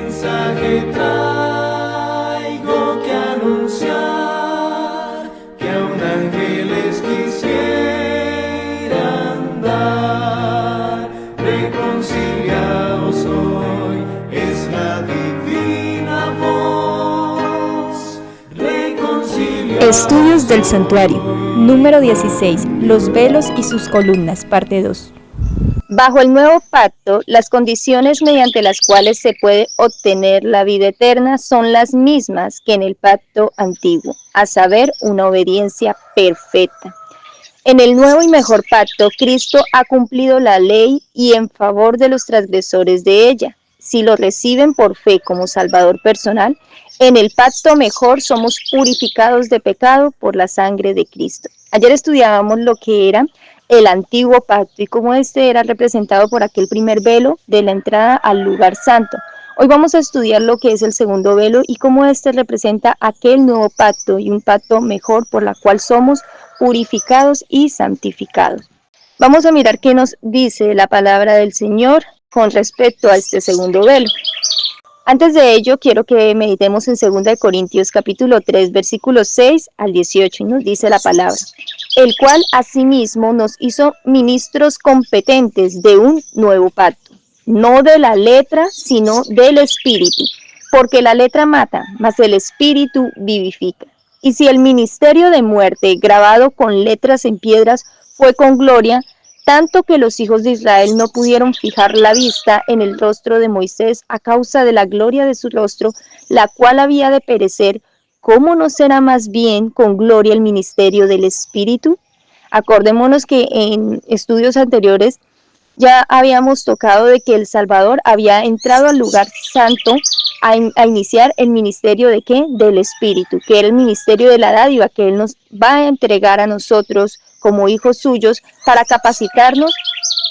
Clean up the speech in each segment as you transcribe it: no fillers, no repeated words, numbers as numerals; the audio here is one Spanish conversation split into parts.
mensaje traigo que anunciar, que aún ángeles quisieran dar. Reconciliados hoy es la divina voz. Estudios del Santuario, número 16, los velos y sus columnas, parte 2. Bajo el nuevo pacto, las condiciones mediante las cuales se puede obtener la vida eterna son las mismas que en el pacto antiguo, a saber, una obediencia perfecta. En el nuevo y mejor pacto, Cristo ha cumplido la ley y en favor de los transgresores de ella. Si lo reciben por fe como Salvador personal, en el pacto mejor somos purificados de pecado por la sangre de Cristo. Ayer estudiábamos lo que era el antiguo pacto y cómo este era representado por aquel primer velo de la entrada al lugar santo. Hoy vamos a estudiar lo que es el segundo velo y cómo este representa aquel nuevo pacto y un pacto mejor por la cual somos purificados y santificados. Vamos a mirar qué nos dice la palabra del Señor con respecto a este segundo velo. Antes de ello, quiero que meditemos en 2 Corintios capítulo 3, versículos 6 al 18, y nos dice la palabra: el cual asimismo nos hizo ministros competentes de un nuevo pacto, no de la letra, sino del Espíritu, porque la letra mata, mas el Espíritu vivifica. Y si el ministerio de muerte, grabado con letras en piedras, fue con gloria, tanto que los hijos de Israel no pudieron fijar la vista en el rostro de Moisés a causa de la gloria de su rostro, la cual había de perecer, ¿cómo no será más bien con gloria el ministerio del Espíritu? Acordémonos que en estudios anteriores ya habíamos tocado de que el Salvador había entrado al lugar santo a iniciar el ministerio ¿de qué? Del Espíritu, que era el ministerio de la dádiva que Él nos va a entregar a nosotros como hijos suyos para capacitarnos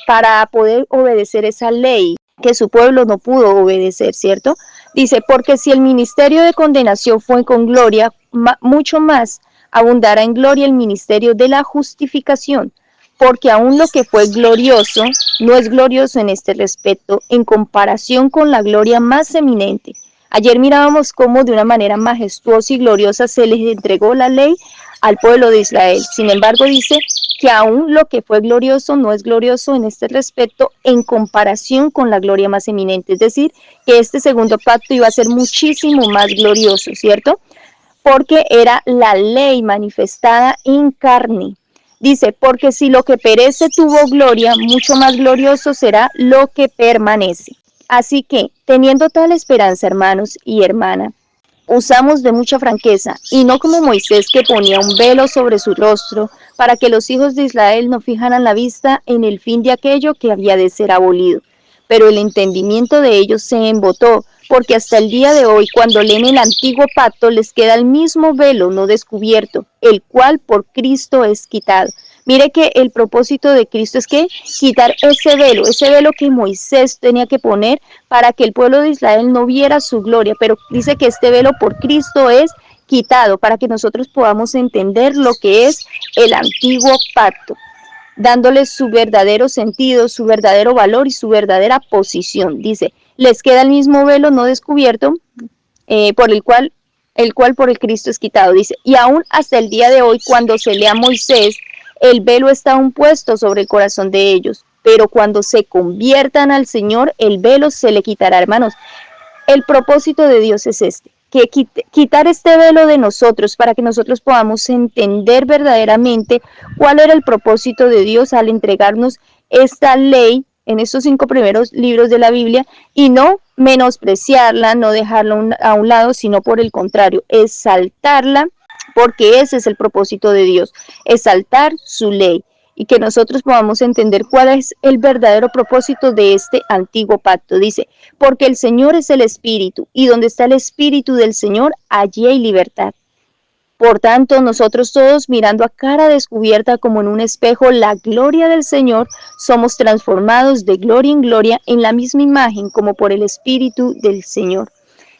para poder obedecer esa ley que su pueblo no pudo obedecer, ¿cierto? Dice, porque si el ministerio de condenación fue con gloria, mucho más abundará en gloria el ministerio de la justificación, porque aún lo que fue glorioso no es glorioso en este respecto en comparación con la gloria más eminente. Ayer mirábamos cómo de una manera majestuosa y gloriosa se les entregó la ley al pueblo de Israel. Sin embargo, dice que aún lo que fue glorioso no es glorioso en este respecto en comparación con la gloria más eminente. Es decir, que este segundo pacto iba a ser muchísimo más glorioso, ¿cierto? Porque era la ley manifestada en carne. Dice, porque si lo que perece tuvo gloria, mucho más glorioso será lo que permanece. Así que, teniendo tal esperanza, hermanos y hermanas, usamos de mucha franqueza, y no como Moisés, que ponía un velo sobre su rostro, para que los hijos de Israel no fijaran la vista en el fin de aquello que había de ser abolido. Pero el entendimiento de ellos se embotó, porque hasta el día de hoy, cuando leen el antiguo pacto, les queda el mismo velo no descubierto, el cual por Cristo es quitado. Mire que el propósito de Cristo es que quitar ese velo que Moisés tenía que poner para que el pueblo de Israel no viera su gloria, pero dice que este velo por Cristo es quitado para que nosotros podamos entender lo que es el antiguo pacto, dándole su verdadero sentido, su verdadero valor y su verdadera posición. Dice, les queda el mismo velo no descubierto, por el cual por el Cristo es quitado. Dice, y aún hasta el día de hoy, cuando se lea Moisés, el velo está aún puesto sobre el corazón de ellos, pero cuando se conviertan al Señor, el velo se le quitará, hermanos. El propósito de Dios es este, que quitar este velo de nosotros para que nosotros podamos entender verdaderamente cuál era el propósito de Dios al entregarnos esta ley en estos 5 primeros libros de la Biblia y no menospreciarla, no dejarla a un lado, sino por el contrario, exaltarla, porque ese es el propósito de Dios, exaltar su ley y que nosotros podamos entender cuál es el verdadero propósito de este antiguo pacto. Dice, porque el Señor es el Espíritu, y donde está el Espíritu del Señor, allí hay libertad. Por tanto, nosotros todos, mirando a cara descubierta como en un espejo la gloria del Señor, somos transformados de gloria en gloria en la misma imagen como por el Espíritu del Señor.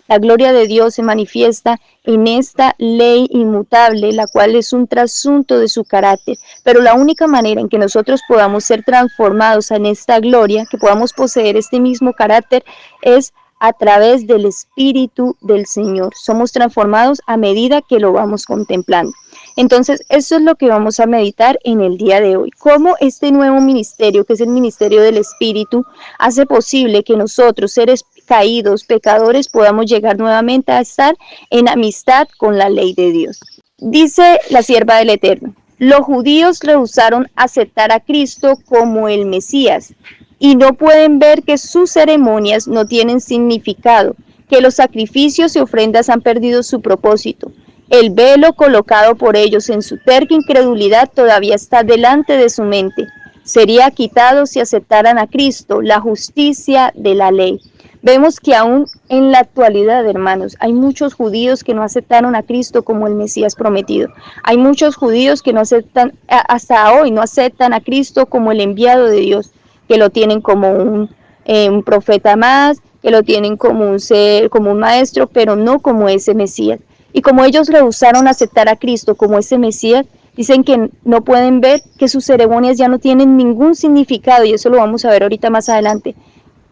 La gloria de Dios se manifiesta en esta ley inmutable, la cual es un trasunto de su carácter. Pero la única manera en que nosotros podamos ser transformados en esta gloria, que podamos poseer este mismo carácter, es a través del Espíritu del Señor. Somos transformados a medida que lo vamos contemplando. Entonces, eso es lo que vamos a meditar en el día de hoy. Cómo este nuevo ministerio, que es el ministerio del Espíritu, hace posible que nosotros, seres caídos, pecadores, podamos llegar nuevamente a estar en amistad con la ley de Dios. Dice la sierva del Eterno: los judíos rehusaron aceptar a Cristo como el Mesías y no pueden ver que sus ceremonias no tienen significado, que los sacrificios y ofrendas han perdido su propósito. El velo colocado por ellos en su terca incredulidad todavía está delante de su mente. Sería quitado si aceptaran a Cristo, la justicia de la ley. Vemos que aún en la actualidad, hermanos, hay muchos judíos que no aceptaron a Cristo como el Mesías prometido. Hay muchos judíos que no aceptan, hasta hoy no aceptan a Cristo como el enviado de Dios, que lo tienen como un profeta más, que lo tienen como un maestro, pero no como ese Mesías. Y como ellos rehusaron aceptar a Cristo como ese Mesías, dicen que no pueden ver que sus ceremonias ya no tienen ningún significado, y eso lo vamos a ver ahorita más adelante,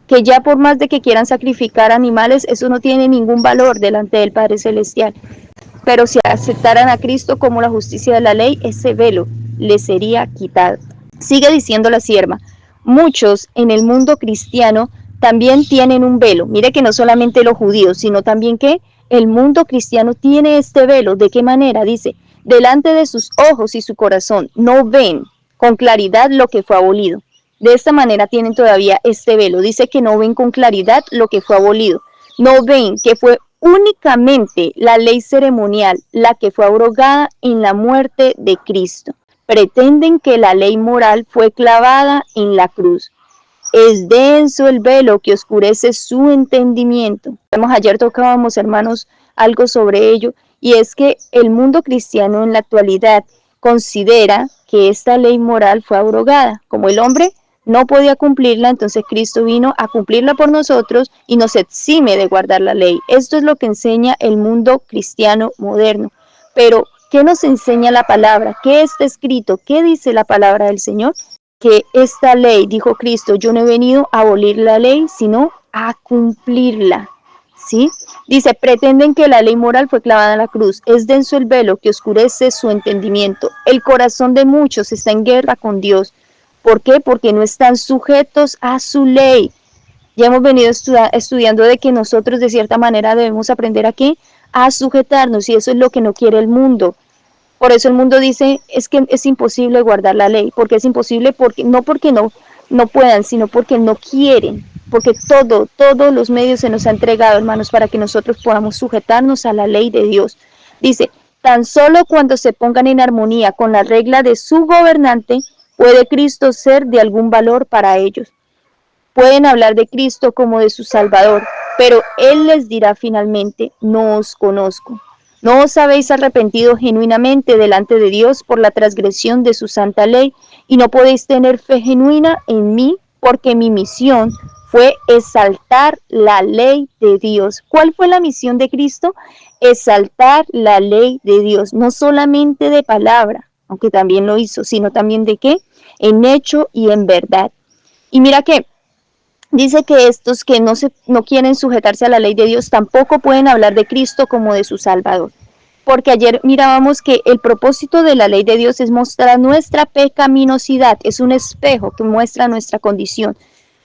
que ya por más de que quieran sacrificar animales, eso no tiene ningún valor delante del Padre Celestial. Pero si aceptaran a Cristo como la justicia de la ley, ese velo les sería quitado. Sigue diciendo la sierva: muchos en el mundo cristiano también tienen un velo. Mire que no solamente los judíos, sino también que el mundo cristiano tiene este velo. ¿De qué manera? Dice: delante de sus ojos y su corazón no ven con claridad lo que fue abolido. De esta manera tienen todavía este velo. Dice que no ven con claridad lo que fue abolido. No ven que fue únicamente la ley ceremonial la que fue abrogada en la muerte de Cristo. Pretenden que la ley moral fue clavada en la cruz. Es denso el velo que oscurece su entendimiento. Ayer tocábamos, hermanos, algo sobre ello, y es que el mundo cristiano en la actualidad considera que esta ley moral fue abrogada. Como el hombre no podía cumplirla, entonces Cristo vino a cumplirla por nosotros y nos exime de guardar la ley. Esto es lo que enseña el mundo cristiano moderno. Pero, ¿qué nos enseña la palabra? ¿Qué está escrito? ¿Qué dice la palabra del Señor? Que esta ley, dijo Cristo, yo no he venido a abolir la ley, sino a cumplirla. ¿Sí? Dice: pretenden que la ley moral fue clavada en la cruz. Es denso el velo que oscurece su entendimiento. El corazón de muchos está en guerra con Dios. ¿Por qué? Porque no están sujetos a su ley. Ya hemos venido estudiando de que nosotros de cierta manera debemos aprender aquí a sujetarnos, y eso es lo que no quiere el mundo. Por eso el mundo dice es que es imposible guardar la ley. Porque es imposible, porque no puedan, sino porque no quieren. Porque todos los medios se nos ha entregado, hermanos, para que nosotros podamos sujetarnos a la ley de Dios. Dice: tan solo cuando se pongan en armonía con la regla de su gobernante, puede Cristo ser de algún valor para ellos. Pueden hablar de Cristo como de su Salvador, pero Él les dirá finalmente: no os conozco. ¿No os habéis arrepentido genuinamente delante de Dios por la transgresión de su santa ley? Y no podéis tener fe genuina en mí, porque mi misión fue exaltar la ley de Dios. ¿Cuál fue la misión de Cristo? Exaltar la ley de Dios, no solamente de palabra, aunque también lo hizo, sino también de qué, en hecho y en verdad. Y mira que dice que estos que no quieren sujetarse a la ley de Dios tampoco pueden hablar de Cristo como de su Salvador. Porque ayer mirábamos que el propósito de la ley de Dios es mostrar nuestra pecaminosidad, es un espejo que muestra nuestra condición.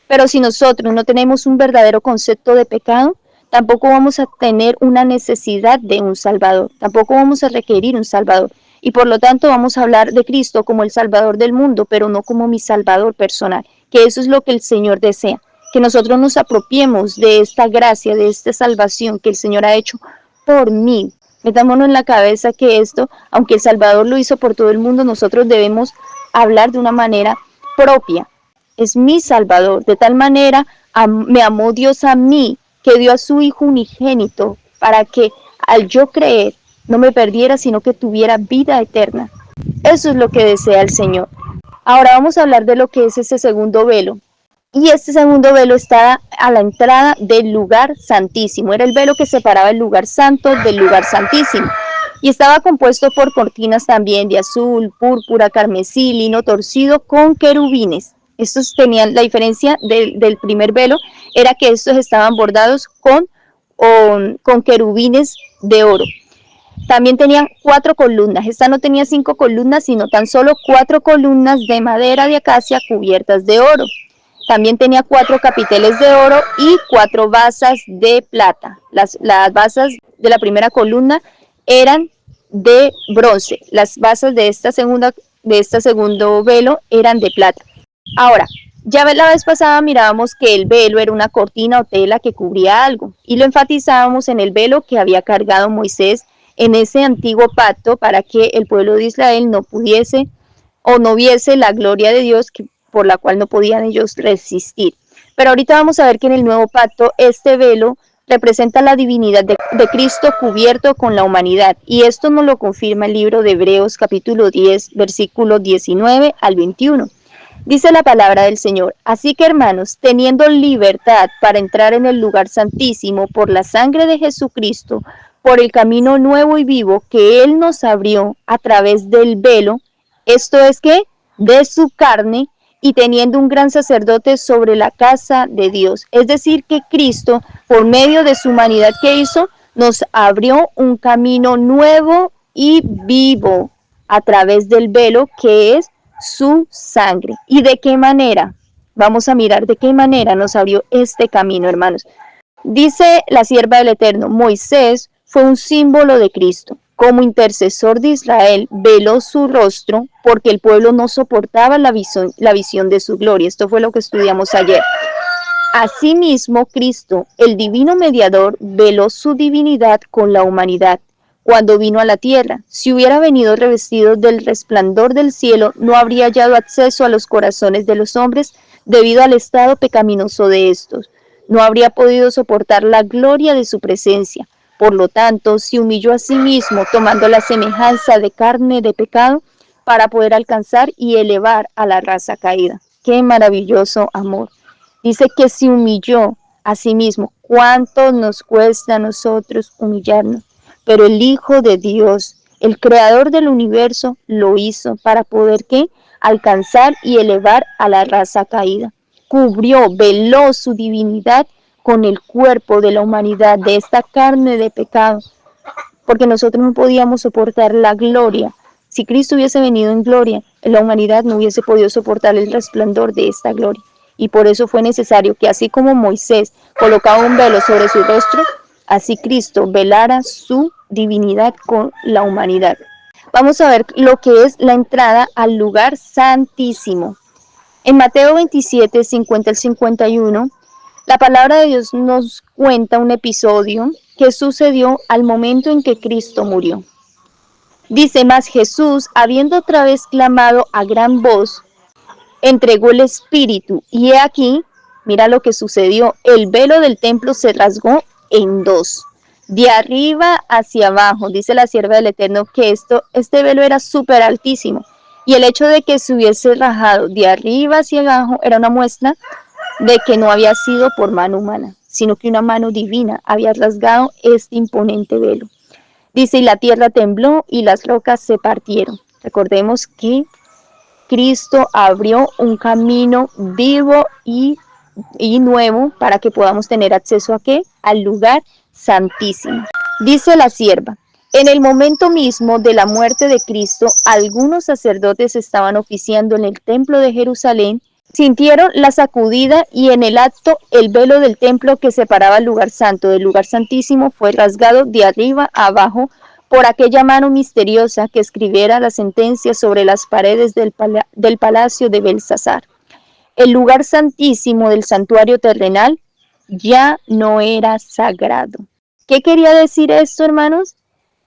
Pero si nosotros no tenemos un verdadero concepto de pecado, tampoco vamos a tener una necesidad de un Salvador, tampoco vamos a requerir un Salvador. Y por lo tanto vamos a hablar de Cristo como el Salvador del mundo, pero no como mi Salvador personal, que eso es lo que el Señor desea, que nosotros nos apropiemos de esta gracia, de esta salvación que el Señor ha hecho por mí. Metámonos en la cabeza que esto, aunque el Salvador lo hizo por todo el mundo, nosotros debemos hablar de una manera propia. Es mi Salvador, de tal manera me amó Dios a mí, que dio a su Hijo unigénito, para que al yo creer no me perdiera, sino que tuviera vida eterna. Eso es lo que desea el Señor. Ahora vamos a hablar de lo que es ese segundo velo. Y este segundo velo está a la entrada del lugar santísimo. Era el velo que separaba el lugar santo del lugar santísimo. Y estaba compuesto por cortinas también de azul, púrpura, carmesí, lino torcido con querubines. Estos tenían, la diferencia del primer velo era que estos estaban bordados con querubines de oro. También tenían 4 columnas. Esta no tenía 5 columnas, sino tan solo 4 columnas de madera de acacia cubiertas de oro. También tenía 4 capiteles de oro y 4 basas de plata. Las basas de la primera columna eran de bronce. Las basas de este segundo velo eran de plata. Ahora, ya la vez pasada mirábamos que el velo era una cortina o tela que cubría algo, y lo enfatizábamos en el velo que había cargado Moisés en ese antiguo pacto para que el pueblo de Israel no pudiese o no viese la gloria de Dios por la cual no podían ellos resistir. Pero ahorita vamos a ver que en el nuevo pacto este velo representa la divinidad de Cristo cubierto con la humanidad, y esto nos lo confirma el libro de Hebreos capítulo 10 versículos 19 al 21. Dice la palabra del Señor: así que, hermanos, teniendo libertad para entrar en el lugar santísimo por la sangre de Jesucristo, por el camino nuevo y vivo que Él nos abrió a través del velo, esto es que de su carne, y teniendo un gran sacerdote sobre la casa de Dios. Es decir, que Cristo, por medio de su humanidad que hizo, nos abrió un camino nuevo y vivo a través del velo que es su sangre. ¿Y de qué manera? Vamos a mirar de qué manera nos abrió este camino, hermanos. Dice la sierva del Eterno: Moisés fue un símbolo de Cristo. Como intercesor de Israel, veló su rostro porque el pueblo no soportaba la visión de su gloria. Esto fue lo que estudiamos ayer. Asimismo, Cristo, el divino mediador, veló su divinidad con la humanidad cuando vino a la tierra. Si hubiera venido revestido del resplandor del cielo, no habría hallado acceso a los corazones de los hombres debido al estado pecaminoso de estos. No habría podido soportar la gloria de su presencia. Por lo tanto, se humilló a sí mismo, tomando la semejanza de carne de pecado para poder alcanzar y elevar a la raza caída. ¡Qué maravilloso amor! Dice que se humilló a sí mismo. ¿Cuánto nos cuesta a nosotros humillarnos? Pero el Hijo de Dios, el Creador del universo, lo hizo para poder ¿qué? Alcanzar y elevar a la raza caída. Cubrió, veló su divinidad con el cuerpo de la humanidad, de esta carne de pecado, porque nosotros no podíamos soportar la gloria. Si Cristo hubiese venido en gloria, la humanidad no hubiese podido soportar el resplandor de esta gloria. Y por eso fue necesario que, así como Moisés colocaba un velo sobre su rostro, así Cristo velara su divinidad con la humanidad. Vamos a ver lo que es la entrada al lugar santísimo. En Mateo 27, 50 al 51, la palabra de Dios nos cuenta un episodio que sucedió al momento en que Cristo murió. Dice: mas Jesús, habiendo otra vez clamado a gran voz, entregó el espíritu, y he aquí, mira lo que sucedió, el velo del templo se rasgó en dos, de arriba hacia abajo. Dice la sierva del Eterno que este velo era súper altísimo, y el hecho de que se hubiese rajado de arriba hacia abajo era una muestra de que no había sido por mano humana, sino que una mano divina había rasgado este imponente velo. Dice: y la tierra tembló y las rocas se partieron. Recordemos que Cristo abrió un camino vivo y nuevo para que podamos tener acceso a ¿qué? Al lugar santísimo. Dice la sierva: en el momento mismo de la muerte de Cristo, algunos sacerdotes estaban oficiando en el templo de Jerusalén, sintieron la sacudida, y en el acto el velo del templo que separaba el lugar santo del lugar santísimo fue rasgado de arriba a abajo por aquella mano misteriosa que escribiera la sentencia sobre las paredes del palacio de Belsasar. El lugar santísimo del santuario terrenal ya no era sagrado. ¿Qué quería decir esto, hermanos?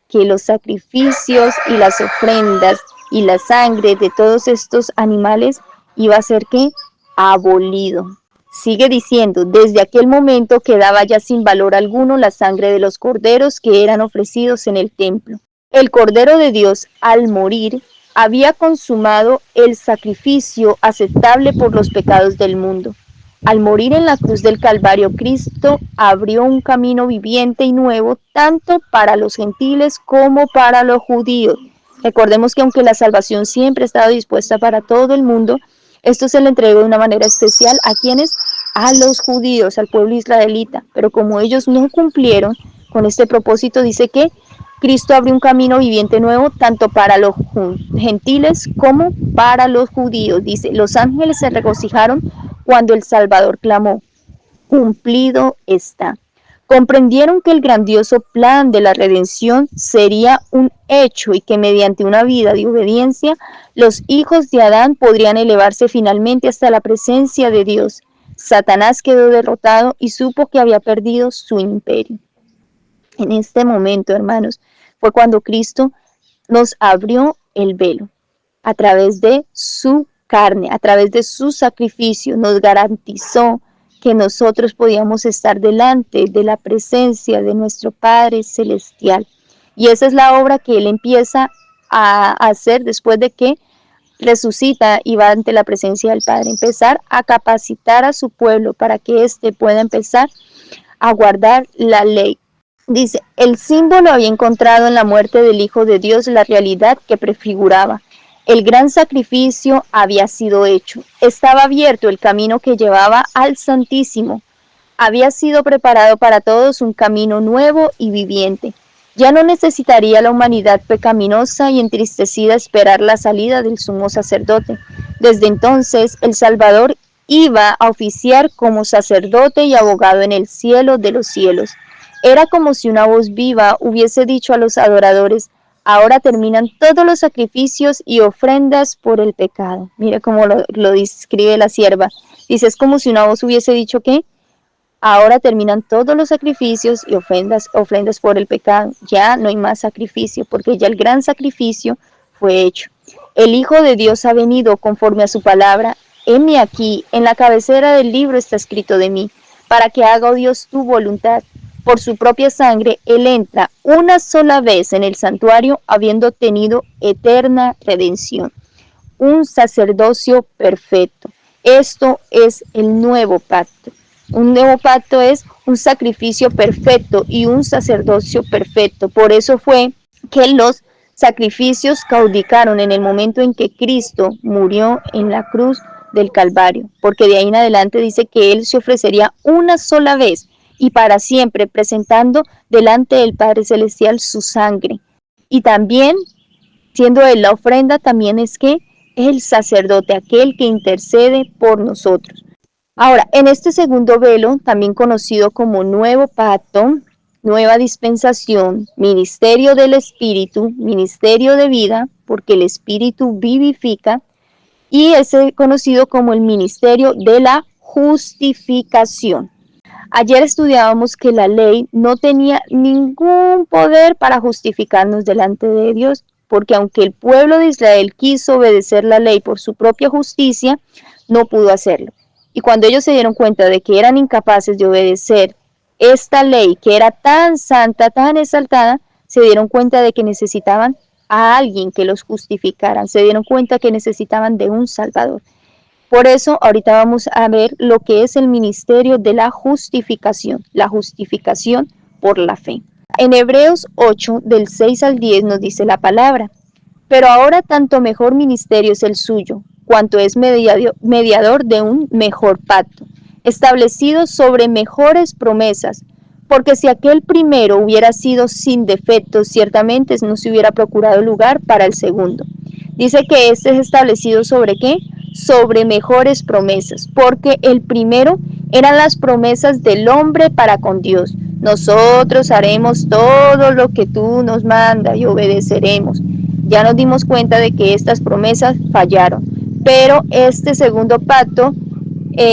Que los sacrificios y las ofrendas y la sangre de todos estos animales iba a ser ¿qué? Abolido. Sigue diciendo: desde aquel momento quedaba ya sin valor alguno la sangre de los corderos que eran ofrecidos en el templo. El Cordero de Dios, al morir, había consumado el sacrificio aceptable por los pecados del mundo. Al morir en la cruz del Calvario, Cristo abrió un camino viviente y nuevo tanto para los gentiles como para los judíos. Recordemos que aunque la salvación siempre ha estado dispuesta para todo el mundo, Esto se le entregó de una manera especial a quienes, a los judíos, al pueblo israelita, pero como ellos no cumplieron con este propósito, dice que Cristo abrió un camino viviente nuevo tanto para los gentiles como para los judíos. Dice, los ángeles se regocijaron cuando el Salvador clamó, cumplido está. Comprendieron que el grandioso plan de la redención sería un hecho y que mediante una vida de obediencia los hijos de Adán podrían elevarse finalmente hasta la presencia de Dios. Satanás quedó derrotado y supo que había perdido su imperio. En este momento, hermanos, fue cuando Cristo nos abrió el velo a través de su carne, a través de su sacrificio, nos garantizó que nosotros podíamos estar delante de la presencia de nuestro Padre Celestial. Y esa es la obra que Él empieza a hacer después de que resucita y va ante la presencia del Padre. Empezar a capacitar a su pueblo para que éste pueda empezar a guardar la ley. Dice, el símbolo había encontrado en la muerte del Hijo de Dios la realidad que prefiguraba. El gran sacrificio había sido hecho. Estaba abierto el camino que llevaba al Santísimo. Había sido preparado para todos un camino nuevo y viviente. Ya no necesitaría la humanidad pecaminosa y entristecida esperar la salida del sumo sacerdote. Desde entonces, el Salvador iba a oficiar como sacerdote y abogado en el cielo de los cielos. Era como si una voz viva hubiese dicho a los adoradores, ahora terminan todos los sacrificios y ofrendas por el pecado. Mira cómo lo describe la sierva. Dice, es como si una voz hubiese dicho que ahora terminan todos los sacrificios y ofrendas por el pecado. Ya no hay más sacrificio, porque ya el gran sacrificio fue hecho. El Hijo de Dios ha venido conforme a su palabra. Heme aquí, en la cabecera del libro está escrito de mí, para que haga, oh Dios, tu voluntad. Por su propia sangre, Él entra una sola vez en el santuario, habiendo tenido eterna redención. Un sacerdocio perfecto. Esto es el nuevo pacto. Un nuevo pacto es un sacrificio perfecto y un sacerdocio perfecto. Por eso fue que los sacrificios caudicaron en el momento en que Cristo murió en la cruz del Calvario, porque de ahí en adelante dice que Él se ofrecería una sola vez y para siempre, presentando delante del Padre Celestial su sangre. Y también, siendo Él la ofrenda, también es que el sacerdote, aquel que intercede por nosotros. Ahora, en este segundo velo, también conocido como nuevo pacto, nueva dispensación, ministerio del Espíritu, ministerio de vida, porque el Espíritu vivifica, y es conocido como el ministerio de la justificación. Ayer estudiábamos que la ley no tenía ningún poder para justificarnos delante de Dios, porque aunque el pueblo de Israel quiso obedecer la ley por su propia justicia, no pudo hacerlo. Y cuando ellos se dieron cuenta de que eran incapaces de obedecer esta ley que era tan santa, tan exaltada, se dieron cuenta de que necesitaban a alguien que los justificara, se dieron cuenta que necesitaban de un Salvador. Por eso ahorita vamos a ver lo que es el ministerio de la justificación por la fe. En Hebreos 8, del 6 al 10 nos dice la palabra, pero ahora tanto mejor ministerio es el suyo, cuanto es mediador de un mejor pacto, establecido sobre mejores promesas, porque si aquel primero hubiera sido sin defectos, ciertamente no se hubiera procurado lugar para el segundo. Dice que este es establecido sobre ¿qué? Sobre mejores promesas, porque el primero eran las promesas del hombre para con Dios. Nosotros haremos todo lo que tú nos mandas y obedeceremos. Ya nos dimos cuenta de que estas promesas fallaron, pero este segundo pacto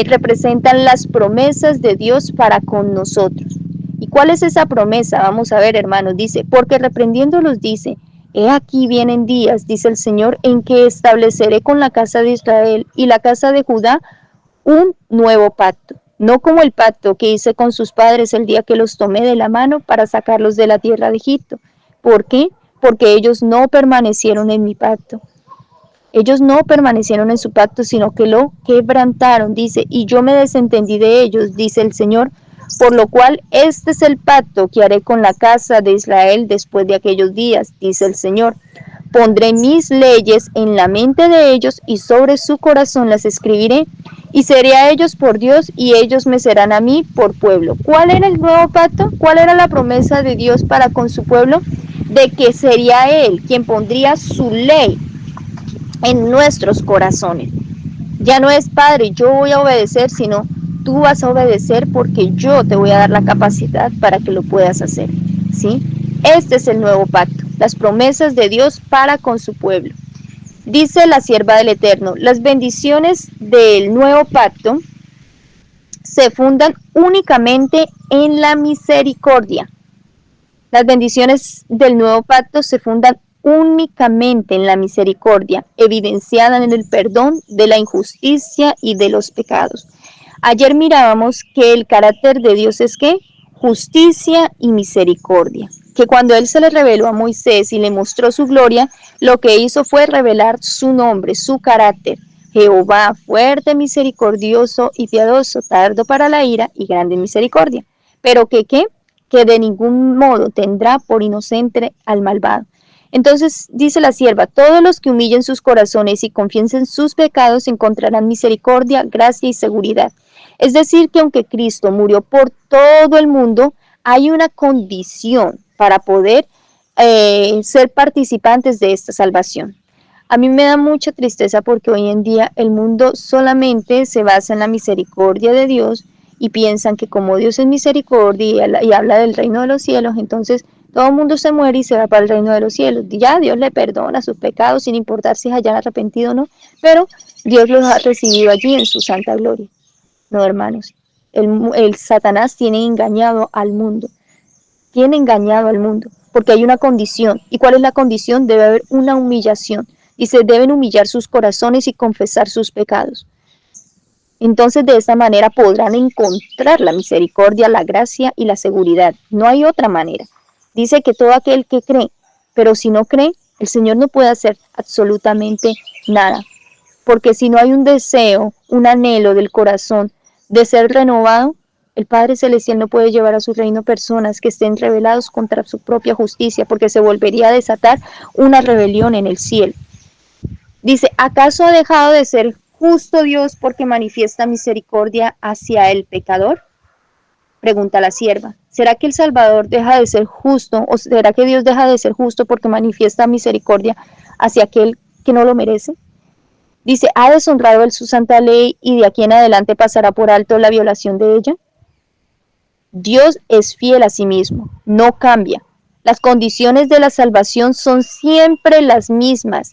representan las promesas de Dios para con nosotros. ¿Y cuál es esa promesa? Vamos a ver, hermanos. Dice, porque reprendiéndolos dice, he aquí vienen días, dice el Señor, en que estableceré con la casa de Israel y la casa de Judá un nuevo pacto, no como el pacto que hice con sus padres el día que los tomé de la mano para sacarlos de la tierra de Egipto. ¿Por qué? Porque ellos no permanecieron en mi pacto. Ellos no permanecieron en su pacto, sino que lo quebrantaron, dice, y yo me desentendí de ellos, dice el Señor, por lo cual este es el pacto que haré con la casa de Israel después de aquellos días, dice el Señor. Pondré mis leyes en la mente de ellos y sobre su corazón las escribiré. Y seré a ellos por Dios y ellos me serán a mí por pueblo. ¿Cuál era el nuevo pacto? ¿Cuál era la promesa de Dios para con su pueblo? De que sería Él quien pondría su ley en nuestros corazones. Ya no es, Padre, yo voy a obedecer, sino tú vas a obedecer porque yo te voy a dar la capacidad para que lo puedas hacer. ¿Sí? Este es el nuevo pacto, las promesas de Dios para con su pueblo. Dice la sierva del Eterno, las bendiciones del nuevo pacto se fundan únicamente en la misericordia. Las bendiciones del nuevo pacto se fundan únicamente en la misericordia, evidenciada en el perdón de la injusticia y de los pecados. Ayer mirábamos que el carácter de Dios es ¿qué? Justicia y misericordia. Que cuando Él se le reveló a Moisés y le mostró su gloria, lo que hizo fue revelar su nombre, su carácter. Jehová, fuerte, misericordioso y piadoso, tardo para la ira y grande en misericordia. Pero que ¿qué? Que de ningún modo tendrá por inocente al malvado. Entonces dice la sierva, todos los que humillen sus corazones y confiesen sus pecados encontrarán misericordia, gracia y seguridad. Es decir, que aunque Cristo murió por todo el mundo, hay una condición para poder ser participantes de esta salvación. A mí me da mucha tristeza porque hoy en día el mundo solamente se basa en la misericordia de Dios y piensan que como Dios es misericordia y habla del reino de los cielos, entonces todo el mundo se muere y se va para el reino de los cielos. Ya Dios le perdona sus pecados sin importar si hayan arrepentido o no, pero Dios los ha recibido allí en su santa gloria. No, hermanos, el Satanás tiene engañado al mundo, porque hay una condición. ¿Y cuál es la condición? Debe haber una humillación. Dice, deben humillar sus corazones y confesar sus pecados. Entonces de esta manera podrán encontrar la misericordia, la gracia y la seguridad. No hay otra manera. Dice que todo aquel que cree, pero si no cree, el Señor no puede hacer absolutamente nada. Porque si no hay un deseo, un anhelo del corazón de ser renovado, el Padre Celestial no puede llevar a su reino personas que estén rebelados contra su propia justicia, porque se volvería a desatar una rebelión en el cielo. Dice, ¿acaso ha dejado de ser justo Dios porque manifiesta misericordia hacia el pecador? Pregunta la sierva. ¿Será que el Salvador deja de ser justo o será que Dios deja de ser justo porque manifiesta misericordia hacia aquel que no lo merece? Dice, ¿ha deshonrado él su santa ley y de aquí en adelante pasará por alto la violación de ella? Dios es fiel a sí mismo, no cambia. Las condiciones de la salvación son siempre las mismas.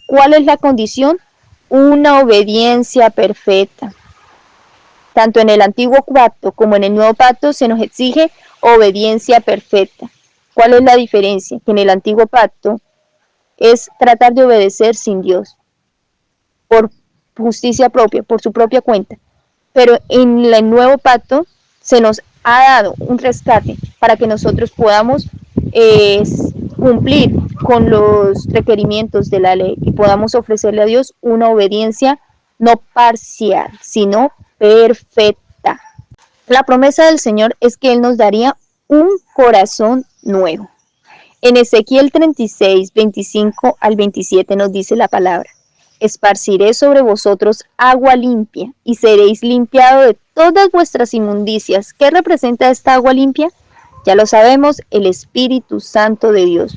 ¿Cuál es la condición? Una obediencia perfecta. Tanto en el antiguo pacto como en el nuevo pacto se nos exige obediencia perfecta. ¿Cuál es la diferencia? Que en el antiguo pacto es tratar de obedecer sin Dios, por justicia propia, por su propia cuenta. Pero en el nuevo pacto se nos ha dado un rescate para que nosotros podamos cumplir con los requerimientos de la ley y podamos ofrecerle a Dios una obediencia no parcial, sino perfecta. La promesa del Señor es que Él nos daría un corazón nuevo. En Ezequiel 36, 25 al 27 nos dice la palabra: esparciré sobre vosotros agua limpia y seréis limpiados de todas vuestras inmundicias. ¿Qué representa esta agua limpia? Ya lo sabemos, el Espíritu Santo de Dios.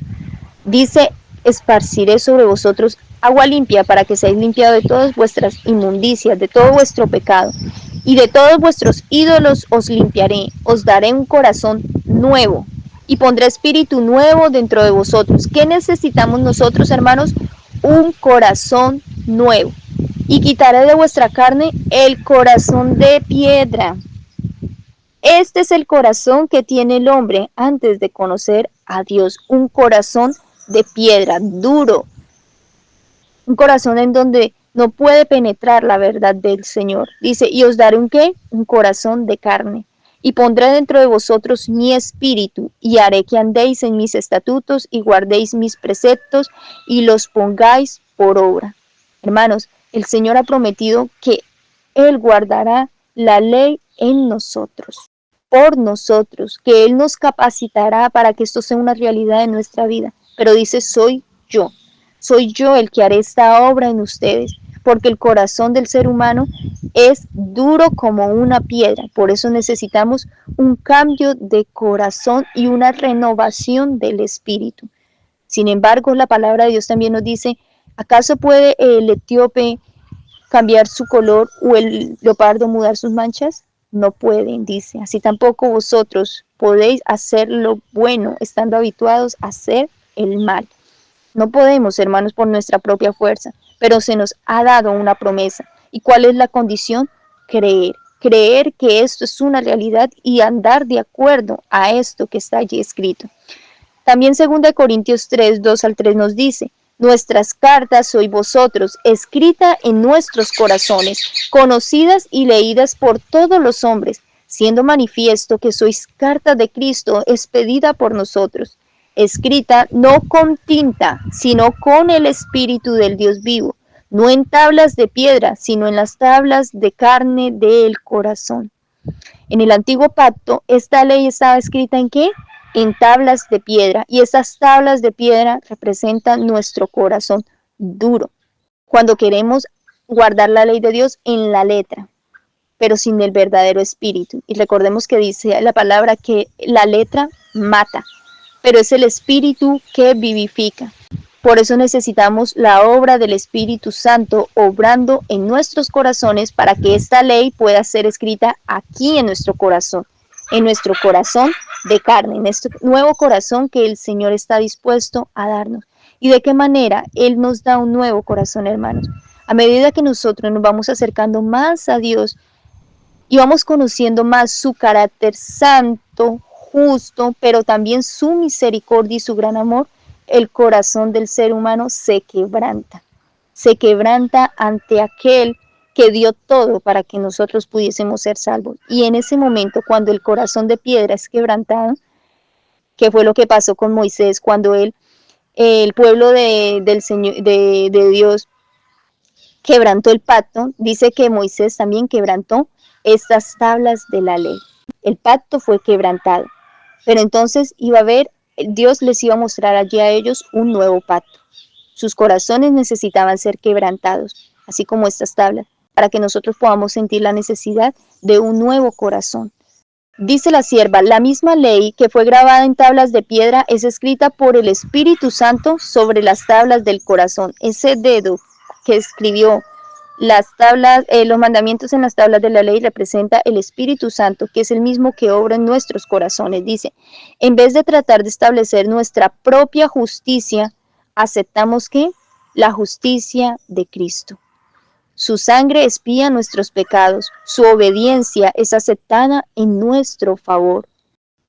Dice, esparciré sobre vosotros agua limpia para que seáis limpiados de todas vuestras inmundicias, de todo vuestro pecado. Y de todos vuestros ídolos os limpiaré, os daré un corazón nuevo y pondré espíritu nuevo dentro de vosotros. ¿Qué necesitamos nosotros, hermanos? Un corazón nuevo. Y quitaré de vuestra carne el corazón de piedra. Este es el corazón que tiene el hombre antes de conocer a Dios. Un corazón de piedra, duro. Un corazón en donde no puede penetrar la verdad del Señor. Dice, y os daré un ¿qué? Un corazón de carne. Y pondré dentro de vosotros mi espíritu, y haré que andéis en mis estatutos, y guardéis mis preceptos, y los pongáis por obra. Hermanos, el Señor ha prometido que Él guardará la ley en nosotros, por nosotros, que Él nos capacitará para que esto sea una realidad en nuestra vida. Pero dice, soy yo. soy yo el que haré esta obra en ustedes, porque el corazón del ser humano es duro como una piedra. Por eso necesitamos un cambio de corazón y una renovación del espíritu. Sin embargo, la palabra de Dios también nos dice, ¿acaso puede el etíope cambiar su color o el leopardo mudar sus manchas? No pueden, dice. Así tampoco vosotros podéis hacer lo bueno estando habituados a hacer el mal. No podemos, hermanos, por nuestra propia fuerza, pero se nos ha dado una promesa. ¿Y cuál es la condición? Creer. Creer que esto es una realidad y andar de acuerdo a esto que está allí escrito. También 2 Corintios 3, 2 al 3 nos dice, nuestras cartas sois vosotros, escrita en nuestros corazones, conocidas y leídas por todos los hombres, siendo manifiesto que sois carta de Cristo, expedida por nosotros, escrita no con tinta, sino con el Espíritu del Dios vivo, no en tablas de piedra, sino en las tablas de carne del corazón. En el antiguo pacto, esta ley estaba escrita ¿en qué? En tablas de piedra, y esas tablas de piedra representan nuestro corazón duro, cuando queremos guardar la ley de Dios en la letra, pero sin el verdadero espíritu. Y recordemos que dice la palabra que la letra mata, pero es el espíritu que vivifica. Por eso necesitamos la obra del Espíritu Santo obrando en nuestros corazones para que esta ley pueda ser escrita aquí en nuestro corazón de carne, en este nuevo corazón que el Señor está dispuesto a darnos. ¿Y de qué manera Él nos da un nuevo corazón, hermanos? A medida que nosotros nos vamos acercando más a Dios y vamos conociendo más su carácter santo, justo, pero también su misericordia y su gran amor, el corazón del ser humano se quebranta ante aquel que dio todo para que nosotros pudiésemos ser salvos. Y en ese momento, cuando el corazón de piedra es quebrantado, que fue lo que pasó con Moisés cuando el pueblo del Señor, de Dios quebrantó el pacto, dice que Moisés también quebrantó estas tablas de la ley. El pacto fue quebrantado, pero entonces Dios les iba a mostrar allí a ellos un nuevo pacto. Sus corazones necesitaban ser quebrantados, así como estas tablas, para que nosotros podamos sentir la necesidad de un nuevo corazón. Dice la sierva, la misma ley que fue grabada en tablas de piedra es escrita por el Espíritu Santo sobre las tablas del corazón. Ese dedo que escribió las tablas, los mandamientos en las tablas de la ley representa el Espíritu Santo, que es el mismo que obra en nuestros corazones. Dice, en vez de tratar de establecer nuestra propia justicia, aceptamos que la justicia de Cristo. Su sangre expía nuestros pecados, su obediencia es aceptada en nuestro favor.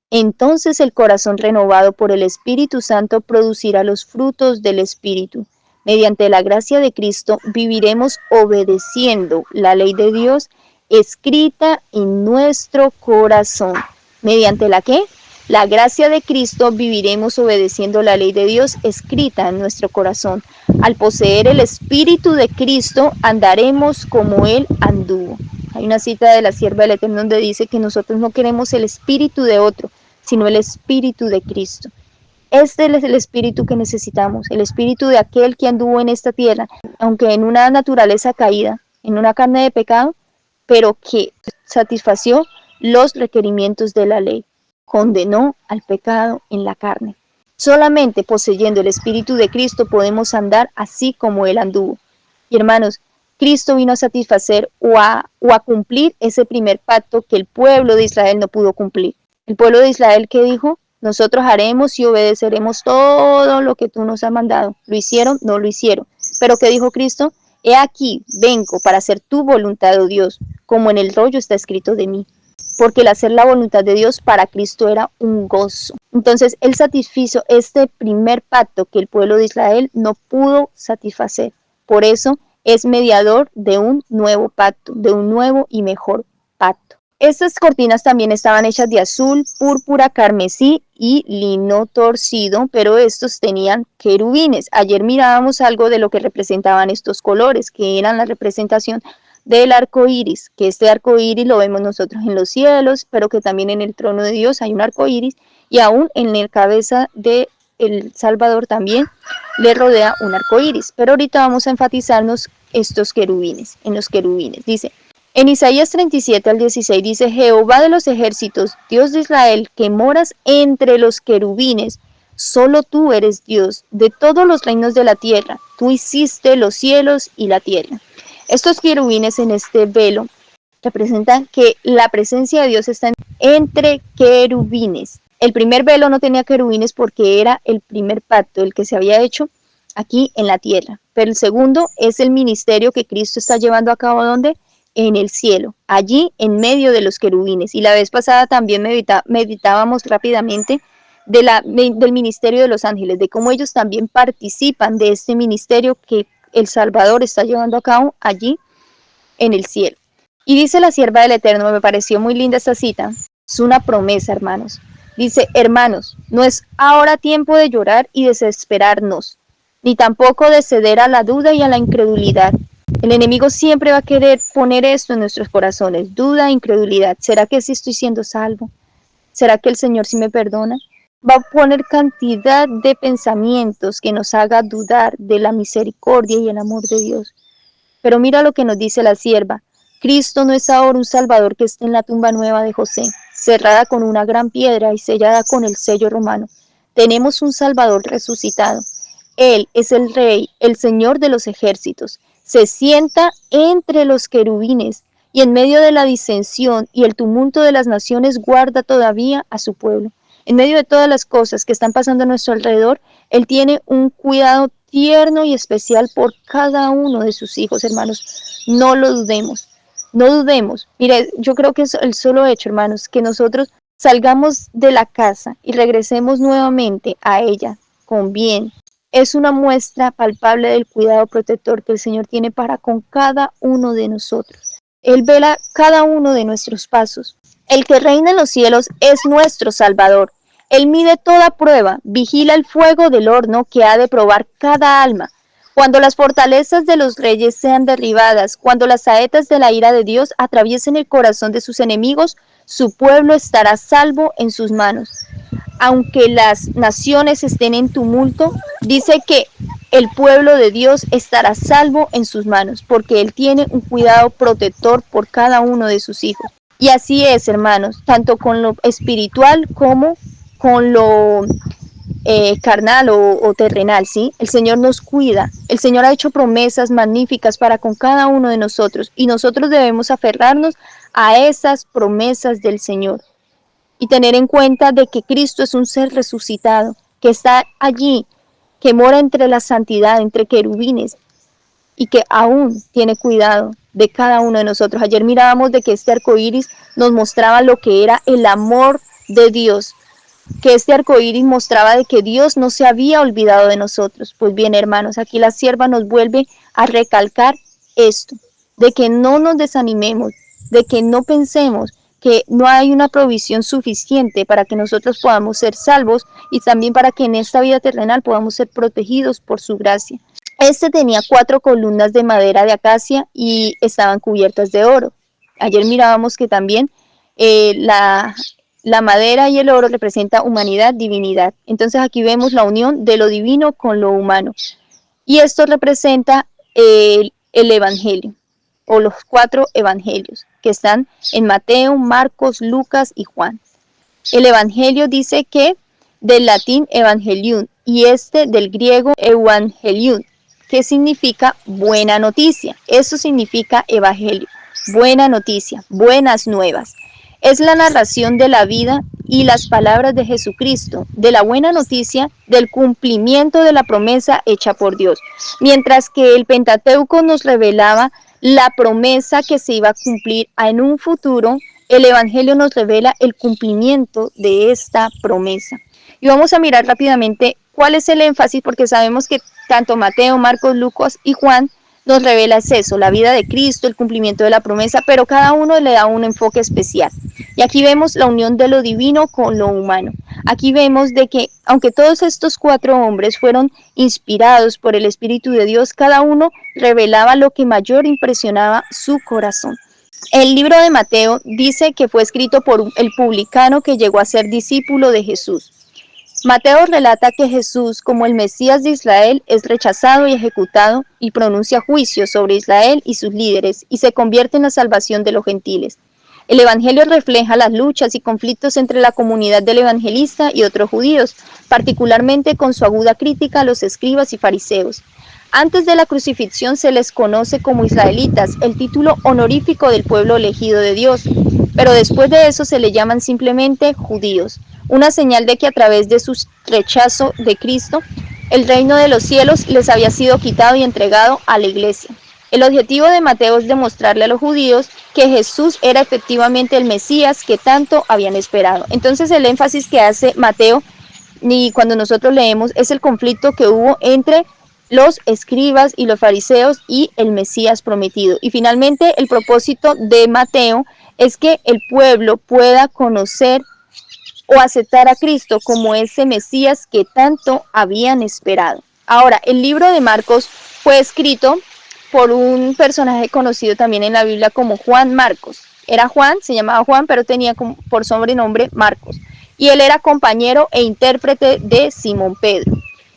Entonces el corazón renovado por el Espíritu Santo producirá los frutos del Espíritu. Mediante la gracia de Cristo viviremos obedeciendo la ley de Dios escrita en nuestro corazón. ¿Mediante la qué? La gracia de Cristo viviremos obedeciendo la ley de Dios escrita en nuestro corazón. Al poseer el Espíritu de Cristo, andaremos como Él anduvo. Hay una cita de la sierva del Eterno donde dice que nosotros no queremos el espíritu de otro, sino el Espíritu de Cristo. Este es el espíritu que necesitamos, el espíritu de aquel que anduvo en esta tierra, aunque en una naturaleza caída, en una carne de pecado, pero que satisfació los requerimientos de la ley, condenó al pecado en la carne. Solamente poseyendo el espíritu de Cristo podemos andar así como Él anduvo. Y hermanos, Cristo vino a satisfacer o a cumplir ese primer pacto que el pueblo de Israel no pudo cumplir. El pueblo de Israel, ¿qué dijo? Nosotros haremos y obedeceremos todo lo que tú nos has mandado. ¿Lo hicieron? No lo hicieron. ¿Pero qué dijo Cristo? He aquí, vengo para hacer tu voluntad, oh Dios, como en el rollo está escrito de mí. Porque el hacer la voluntad de Dios para Cristo era un gozo. Entonces, Él satisfizo este primer pacto que el pueblo de Israel no pudo satisfacer. Por eso, es mediador de un nuevo pacto, de un nuevo y mejor pacto. Estas cortinas también estaban hechas de azul, púrpura, carmesí y lino torcido, pero estos tenían querubines. Ayer mirábamos algo de lo que representaban estos colores, que eran la representación del arco iris, que este arco iris lo vemos nosotros en los cielos, pero que también en el trono de Dios hay un arco iris, y aún en la cabeza de el Salvador también le rodea un arco iris. Pero ahorita vamos a enfatizarnos estos querubines, en los querubines. Dice, en Isaías 37 al 16 dice, Jehová de los ejércitos, Dios de Israel, que moras entre los querubines, solo tú eres Dios de todos los reinos de la tierra. Tú hiciste los cielos y la tierra. Estos querubines en este velo representan que la presencia de Dios está entre querubines. El primer velo no tenía querubines porque era el primer pacto, el que se había hecho aquí en la tierra. Pero el segundo es el ministerio que Cristo está llevando a cabo, ¿dónde? En el cielo, allí en medio de los querubines. Y la vez pasada también meditábamos rápidamente del ministerio de los ángeles, de cómo ellos también participan de este ministerio que el Salvador está llevando a cabo allí en el cielo. Y dice la sierva del Eterno, me pareció muy linda esta cita, es una promesa, hermanos. Dice, hermanos, no es ahora tiempo de llorar y desesperarnos, ni tampoco de ceder a la duda y a la incredulidad. El enemigo siempre va a querer poner esto en nuestros corazones, duda e incredulidad. ¿Será que sí estoy siendo salvo? ¿Será que el Señor sí me perdona? Va a poner cantidad de pensamientos que nos haga dudar de la misericordia y el amor de Dios. Pero mira lo que nos dice la sierva. Cristo no es ahora un Salvador que esté en la tumba nueva de José, cerrada con una gran piedra y sellada con el sello romano. Tenemos un Salvador resucitado. Él es el Rey, el Señor de los ejércitos. Se sienta entre los querubines y en medio de la disensión y el tumulto de las naciones guarda todavía a su pueblo. En medio de todas las cosas que están pasando a nuestro alrededor, Él tiene un cuidado tierno y especial por cada uno de sus hijos, hermanos. No lo dudemos, no dudemos. Mire, yo creo que es el solo hecho, hermanos, que nosotros salgamos de la casa y regresemos nuevamente a ella con bien. Es una muestra palpable del cuidado protector que el Señor tiene para con cada uno de nosotros. Él vela cada uno de nuestros pasos. El que reina en los cielos es nuestro Salvador. Él mide toda prueba, vigila el fuego del horno que ha de probar cada alma. Cuando las fortalezas de los reyes sean derribadas, cuando las saetas de la ira de Dios atraviesen el corazón de sus enemigos, su pueblo estará salvo en sus manos. Aunque las naciones estén en tumulto, dice que el pueblo de Dios estará salvo en sus manos, porque Él tiene un cuidado protector por cada uno de sus hijos. Y así es, hermanos, tanto con lo espiritual como con lo carnal o terrenal, ¿sí? El Señor nos cuida, el Señor ha hecho promesas magníficas para con cada uno de nosotros y nosotros debemos aferrarnos a esas promesas del Señor y tener en cuenta de que Cristo es un ser resucitado, que está allí, que mora entre la santidad, entre querubines y que aún tiene cuidado de cada uno de nosotros. Ayer mirábamos de que este arco iris nos mostraba lo que era el amor de Dios, que este arco iris mostraba de que Dios no se había olvidado de nosotros. Pues bien, hermanos, aquí la sierva nos vuelve a recalcar esto, de que no nos desanimemos, de que no pensemos que no hay una provisión suficiente para que nosotros podamos ser salvos y también para que en esta vida terrenal podamos ser protegidos por su gracia. Este tenía 4 columnas de madera de acacia y estaban cubiertas de oro. Ayer mirábamos que también la madera y el oro representan humanidad, divinidad. Entonces aquí vemos la unión de lo divino con lo humano. Y esto representa el Evangelio, o los 4 evangelios, que están en Mateo, Marcos, Lucas y Juan. El Evangelio dice que del latín evangelium y del griego evangelium, que significa buena noticia. Eso significa evangelio, buena noticia, buenas nuevas. Es la narración de la vida y las palabras de Jesucristo, de la buena noticia, del cumplimiento de la promesa hecha por Dios. Mientras que el Pentateuco nos revelaba la promesa que se iba a cumplir en un futuro, el Evangelio nos revela el cumplimiento de esta promesa. Y vamos a mirar rápidamente cuál es el énfasis, porque sabemos que tanto Mateo, Marcos, Lucas y Juan nos revela eso, la vida de Cristo, el cumplimiento de la promesa, pero cada uno le da un enfoque especial. Y aquí vemos la unión de lo divino con lo humano. Aquí vemos de que, aunque todos estos 4 hombres fueron inspirados por el Espíritu de Dios, cada uno revelaba lo que mayor impresionaba su corazón. El libro de Mateo dice que fue escrito por el publicano que llegó a ser discípulo de Jesús. Mateo relata que Jesús, como el Mesías de Israel, es rechazado y ejecutado y pronuncia juicio sobre Israel y sus líderes y se convierte en la salvación de los gentiles. El Evangelio refleja las luchas y conflictos entre la comunidad del evangelista y otros judíos, particularmente con su aguda crítica a los escribas y fariseos. Antes de la crucifixión se les conoce como israelitas, el título honorífico del pueblo elegido de Dios, pero después de eso se le llaman simplemente judíos, una señal de que a través de su rechazo de Cristo, el reino de los cielos les había sido quitado y entregado a la iglesia. El objetivo de Mateo es demostrarle a los judíos que Jesús era efectivamente el Mesías que tanto habían esperado. Entonces el énfasis que hace Mateo, y cuando nosotros leemos, es el conflicto que hubo entre los escribas y los fariseos y el Mesías prometido. Y finalmente el propósito de Mateo es que el pueblo pueda conocer o aceptar a Cristo como ese Mesías que tanto habían esperado. Ahora, el libro de Marcos fue escrito por un personaje conocido también en la Biblia como Juan Marcos. Era Juan, se llamaba Juan, pero tenía por sobrenombre Marcos. Y él era compañero e intérprete de Simón Pedro.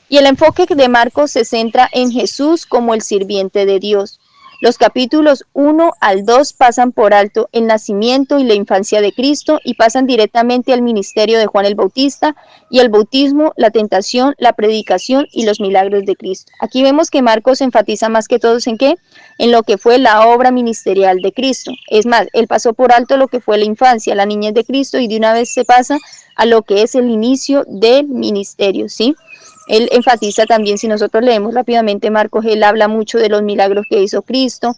Y el enfoque de Marcos se centra en Jesús como el sirviente de Dios. Los capítulos 1 al 2 pasan por alto el nacimiento y la infancia de Cristo y pasan directamente al ministerio de Juan el Bautista y el bautismo, la tentación, la predicación y los milagros de Cristo. Aquí vemos que Marcos enfatiza más que todos en qué, en lo que fue la obra ministerial de Cristo. Es más, él pasó por alto lo que fue la infancia, la niñez de Cristo y de una vez se pasa a lo que es el inicio del ministerio, ¿sí? Él enfatiza también, si nosotros leemos rápidamente Marcos, él habla mucho de los milagros que hizo Cristo.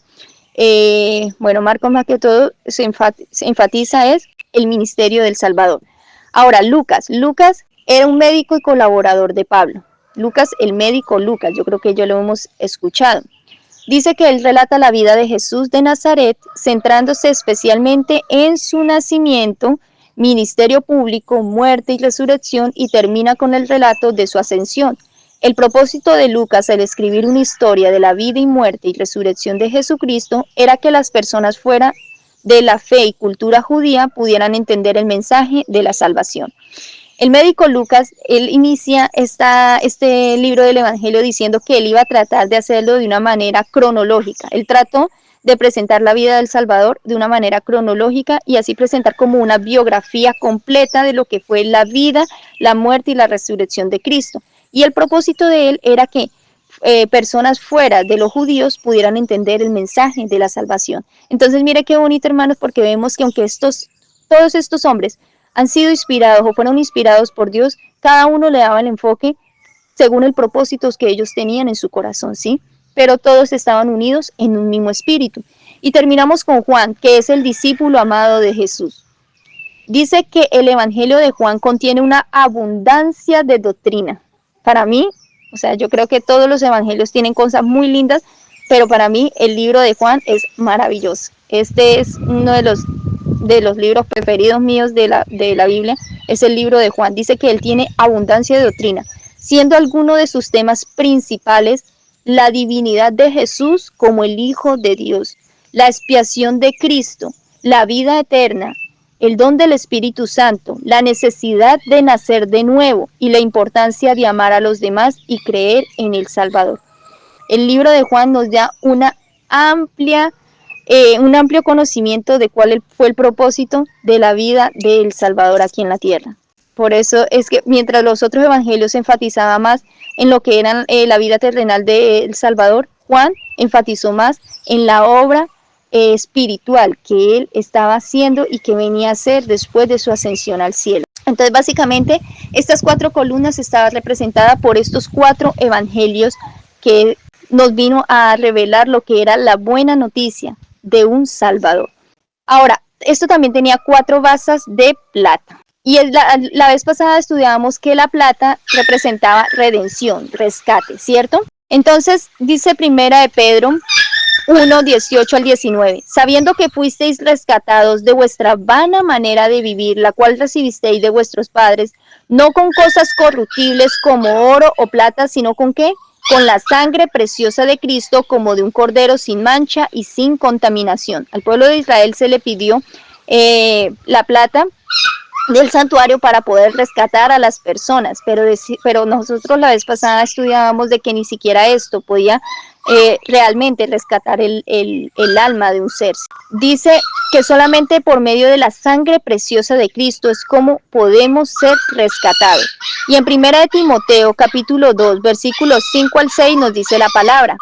Marcos más que todo se enfatiza es el ministerio del Salvador. Ahora, Lucas era un médico y colaborador de Pablo. Lucas, el médico Lucas, yo creo que ya lo hemos escuchado. Dice que él relata la vida de Jesús de Nazaret, centrándose especialmente en su nacimiento, ministerio público, muerte y resurrección, y termina con el relato de su ascensión. El propósito de Lucas al escribir una historia de la vida y muerte y resurrección de Jesucristo era que las personas fuera de la fe y cultura judía pudieran entender el mensaje de la salvación. El médico Lucas, él inicia este libro del Evangelio diciendo que él iba a tratar de hacerlo de una manera cronológica. Él trató de presentar la vida del Salvador de una manera cronológica y así presentar como una biografía completa de lo que fue la vida, la muerte y la resurrección de Cristo. Y el propósito de él era que personas fuera de los judíos pudieran entender el mensaje de la salvación. Entonces mire qué bonito, hermanos, porque vemos que aunque todos estos hombres han sido inspirados o fueron inspirados por Dios, cada uno le daba el enfoque según el propósito que ellos tenían en su corazón, ¿sí? Pero todos estaban unidos en un mismo espíritu. Y terminamos con Juan, que es el discípulo amado de Jesús. Dice que el Evangelio de Juan contiene una abundancia de doctrina. Para mí, yo creo que todos los evangelios tienen cosas muy lindas, pero para mí el libro de Juan es maravilloso. Este es uno de los libros preferidos míos de la Biblia, es el libro de Juan. Dice que él tiene abundancia de doctrina, siendo alguno de sus temas principales la divinidad de Jesús como el Hijo de Dios, la expiación de Cristo, la vida eterna, el don del Espíritu Santo, la necesidad de nacer de nuevo y la importancia de amar a los demás y creer en el Salvador. El libro de Juan nos da un amplio conocimiento de cuál fue el propósito de la vida del Salvador aquí en la tierra. Por eso es que mientras los otros evangelios enfatizaban más en lo que era la vida terrenal del Salvador, Juan enfatizó más en la obra espiritual que él estaba haciendo y que venía a hacer después de su ascensión al cielo. Entonces, básicamente, estas 4 columnas estaban representadas por estos 4 evangelios que nos vino a revelar lo que era la buena noticia de un Salvador. Ahora, esto también tenía 4 basas de plata. Y la vez pasada estudiábamos que la plata representaba redención, rescate, ¿cierto? Entonces, dice primera de Pedro 1, 18 al 19, sabiendo que fuisteis rescatados de vuestra vana manera de vivir, la cual recibisteis de vuestros padres, no con cosas corruptibles como oro o plata, sino con ¿qué? Con la sangre preciosa de Cristo, como de un cordero sin mancha y sin contaminación. Al pueblo de Israel se le pidió la plata del santuario para poder rescatar a las personas, pero nosotros la vez pasada estudiábamos de que ni siquiera esto podía realmente rescatar el alma de un ser. Dice que solamente por medio de la sangre preciosa de Cristo es como podemos ser rescatados. Y en 1 de Timoteo capítulo 2 versículos 5 al 6 nos dice la palabra: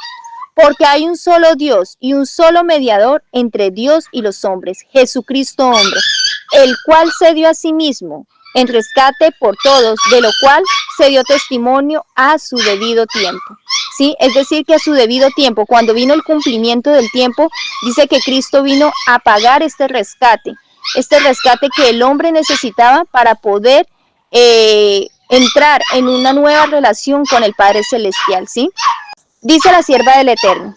porque hay un solo Dios y un solo mediador entre Dios y los hombres, Jesucristo hombre, el cual se dio a sí mismo en rescate por todos, de lo cual se dio testimonio a su debido tiempo. ¿Sí? Es decir, que a su debido tiempo, cuando vino el cumplimiento del tiempo, dice que Cristo vino a pagar este rescate que el hombre necesitaba para poder entrar en una nueva relación con el Padre Celestial, ¿sí? Dice la sierva del Eterno: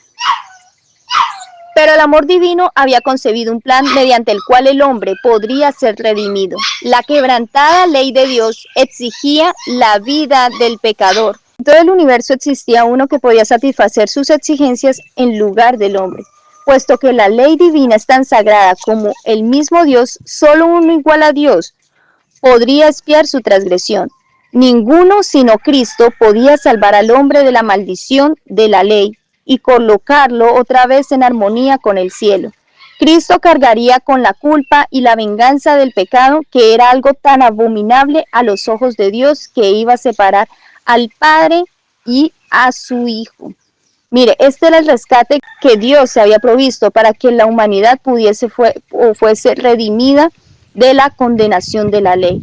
pero el amor divino había concebido un plan mediante el cual el hombre podría ser redimido. La quebrantada ley de Dios exigía la vida del pecador. En todo el universo existía uno que podía satisfacer sus exigencias en lugar del hombre. Puesto que la ley divina es tan sagrada como el mismo Dios, solo uno igual a Dios podría expiar su transgresión. Ninguno sino Cristo podía salvar al hombre de la maldición de la ley y colocarlo otra vez en armonía con el cielo. Cristo cargaría con la culpa y la venganza del pecado, que era algo tan abominable a los ojos de Dios, que iba a separar al Padre y a su Hijo. Mire, este era el rescate que Dios se había provisto para que la humanidad fuese redimida de la condenación de la ley.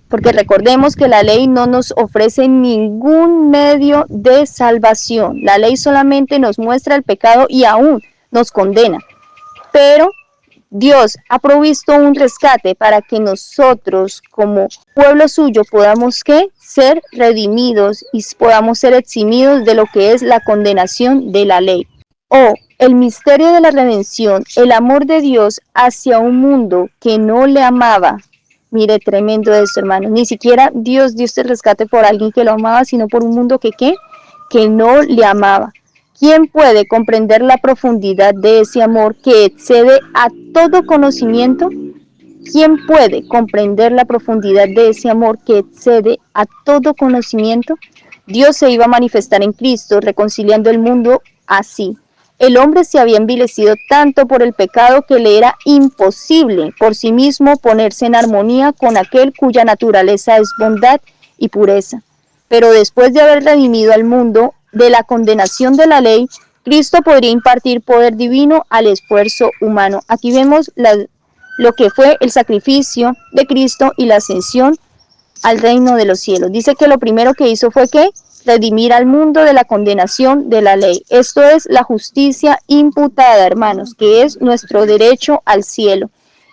Porque recordemos que la ley no nos ofrece ningún medio de salvación. La ley solamente nos muestra el pecado y aún nos condena. Pero Dios ha provisto un rescate para que nosotros como pueblo suyo podamos ser redimidos y podamos ser eximidos de lo que es la condenación de la ley. El misterio de la redención, el amor de Dios hacia un mundo que no le amaba. Mire, tremendo eso, hermano. Ni siquiera Dios dio este rescate por alguien que lo amaba, sino por un mundo que no le amaba. ¿Quién puede comprender la profundidad de ese amor que excede a todo conocimiento? ¿Quién puede comprender la profundidad de ese amor que excede a todo conocimiento? Dios se iba a manifestar en Cristo, reconciliando el mundo así. El hombre se había envilecido tanto por el pecado que le era imposible por sí mismo ponerse en armonía con aquel cuya naturaleza es bondad y pureza. Pero después de haber redimido al mundo de la condenación de la ley, Cristo podría impartir poder divino al esfuerzo humano. Aquí vemos lo que fue el sacrificio de Cristo y la ascensión al reino de los cielos. Dice que lo primero que hizo fue redimir al mundo de la condenación de la ley. Esto es la justicia imputada, hermanos, que es nuestro derecho al cielo.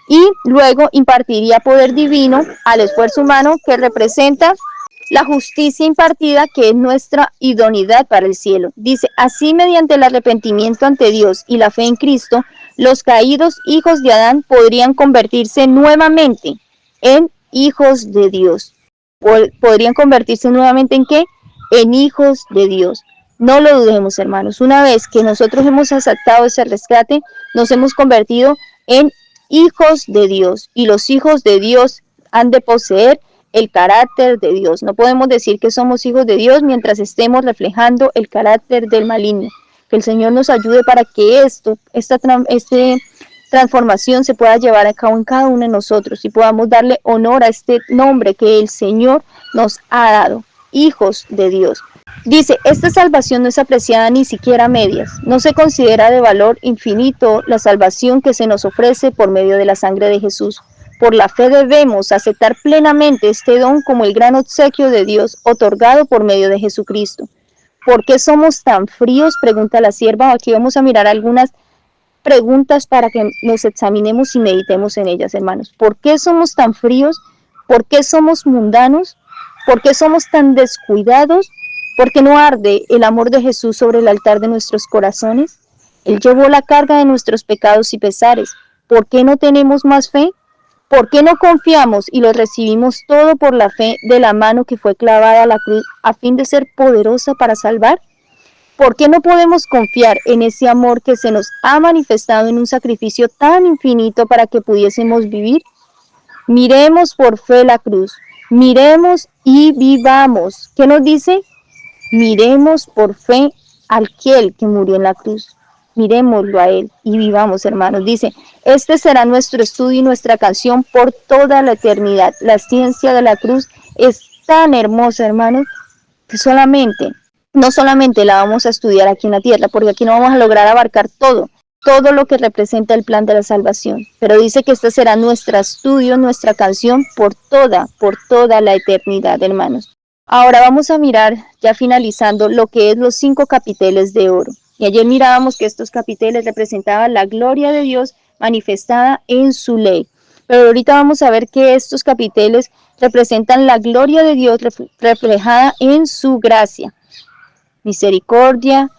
Y luego impartiría poder divino al esfuerzo humano, que representa la justicia impartida, que es nuestra idoneidad para el cielo. Dice: así, mediante el arrepentimiento ante Dios y la fe en Cristo, los caídos hijos de Adán podrían convertirse nuevamente en hijos de Dios. ¿Podrían convertirse nuevamente en qué? En hijos de Dios. No lo dudemos, hermanos. Una vez que nosotros hemos aceptado ese rescate, nos hemos convertido en hijos de Dios, y los hijos de Dios han de poseer el carácter de Dios. No podemos decir que somos hijos de Dios mientras estemos reflejando el carácter del maligno. Que el Señor nos ayude para que esta transformación se pueda llevar a cabo en cada uno de nosotros y podamos darle honor a este nombre que el Señor nos ha dado: hijos de Dios. Dice: esta salvación no es apreciada ni siquiera a medias. No se considera de valor infinito la salvación que se nos ofrece por medio de la sangre de Jesús. Por la fe debemos aceptar plenamente este don como el gran obsequio de Dios otorgado por medio de Jesucristo. ¿Por qué somos tan fríos?, pregunta la sierva. Aquí vamos a mirar algunas preguntas para que nos examinemos y meditemos en ellas, hermanos. ¿Por qué somos tan fríos? ¿Por qué somos mundanos? ¿Por qué somos tan descuidados? ¿Por qué no arde el amor de Jesús sobre el altar de nuestros corazones? Él llevó la carga de nuestros pecados y pesares. ¿Por qué no tenemos más fe? ¿Por qué no confiamos y lo recibimos todo por la fe de la mano que fue clavada a la cruz a fin de ser poderosa para salvar? ¿Por qué no podemos confiar en ese amor que se nos ha manifestado en un sacrificio tan infinito para que pudiésemos vivir? Miremos por fe la cruz. Miremos y vivamos. ¿Qué nos dice? Miremos por fe al que murió en la cruz. Miremoslo a Él y vivamos, hermanos. Dice, este será nuestro estudio y nuestra canción por toda la eternidad. La ciencia de la cruz es tan hermosa, hermanos, que no solamente la vamos a estudiar aquí en la tierra, porque aquí no vamos a lograr abarcar todo lo que representa el plan de la salvación. Pero dice que este será nuestro estudio, nuestra canción por toda la eternidad, hermanos. Ahora vamos a mirar, ya finalizando, lo que es los 5 capiteles de oro. Y ayer mirábamos que estos capiteles representaban la gloria de Dios manifestada en su ley. Pero ahorita vamos a ver que estos capiteles representan la gloria de Dios reflejada en su gracia, misericordia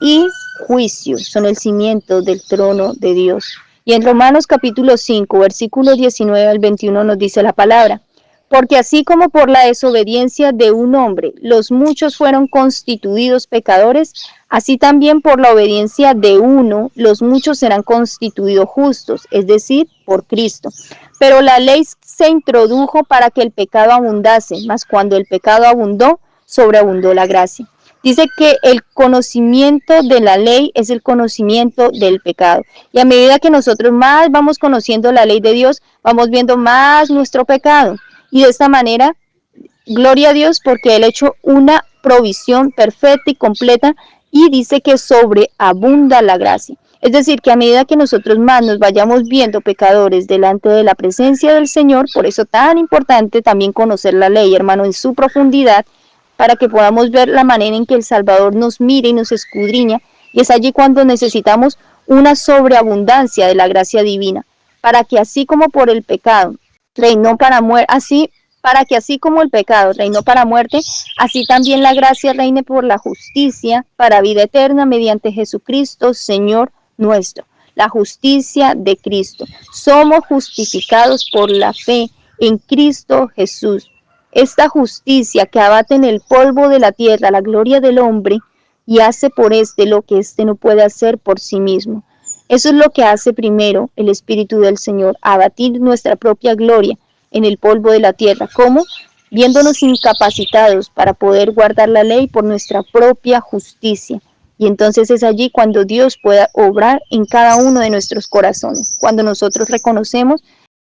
y juicio. Son el cimiento del trono de Dios. Y en Romanos capítulo 5, versículo 19 al 21 nos dice la palabra. Porque así como por la desobediencia de un hombre los muchos fueron constituidos pecadores, así también por la obediencia de uno los muchos serán constituidos justos, es decir, por Cristo. Pero la ley se introdujo para que el pecado abundase, mas cuando el pecado abundó, sobreabundó la gracia. Dice que el conocimiento de la ley es el conocimiento del pecado. Y a medida que nosotros más vamos conociendo la ley de Dios, vamos viendo más nuestro pecado. Y de esta manera, gloria a Dios porque Él ha hecho una provisión perfecta y completa y dice que sobreabunda la gracia. Es decir, que a medida que nosotros más nos vayamos viendo pecadores delante de la presencia del Señor, por eso tan importante también conocer la ley, hermano, en su profundidad, para que podamos ver la manera en que el Salvador nos mira y nos escudriña. Y es allí cuando necesitamos una sobreabundancia de la gracia divina, para que así como por el pecado reinó para muerte, así como el pecado reinó para muerte, así también la gracia reine por la justicia para vida eterna mediante Jesucristo, Señor nuestro. La justicia de Cristo. Somos justificados por la fe en Cristo Jesús. Esta justicia que abate en el polvo de la tierra la gloria del hombre y hace por lo que no puede hacer por sí mismo. Eso es lo que hace primero el Espíritu del Señor, abatir nuestra propia gloria en el polvo de la tierra. ¿Cómo? Viéndonos incapacitados para poder guardar la ley por nuestra propia justicia. Y entonces es allí cuando Dios pueda obrar en cada uno de nuestros corazones, cuando nosotros reconocemos